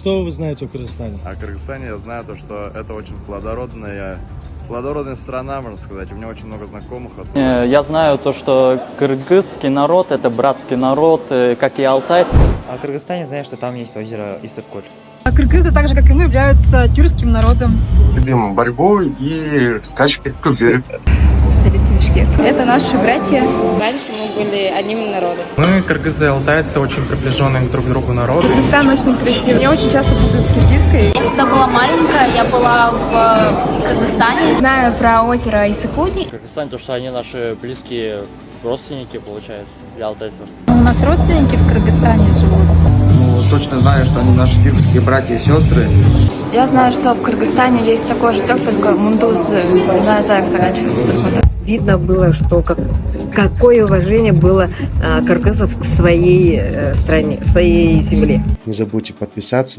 Что вы знаете о Кыргызстане? О Кыргызстане я знаю то, что это очень плодородная страна, можно сказать. У меня очень много знакомых. Я знаю то, что кыргызский народ – это братский народ, как и алтайцы. О Кыргызстане знаю, что там есть озеро Иссык-Куль. А кыргызы, так же как и мы, являются тюркским народом. Любим борьбу и скачки в берег. Столица Бишкек. Это наши братья. Раньше мы были одним народом. Мы, кыргызы и алтайцы, очень приближенные друг к другу народы. Кыргызстан очень красивый. Меня очень часто путают с киргизской. Когда была маленькая, я была в Кыргызстане. Знаю про озеро Иссык-Куль. Кыргызстан, то, что они наши близкие родственники, получается, для алтайцев. У нас родственники в Кыргызстане живут. Точно знаю, что они наши тюркские братья и сестры. Я знаю, что в Кыргызстане есть такой же язык, только мундуз на зайк заканчивается. Видно было, что какое уважение было кыргызов к своей стране, к своей земле. Не забудьте подписаться на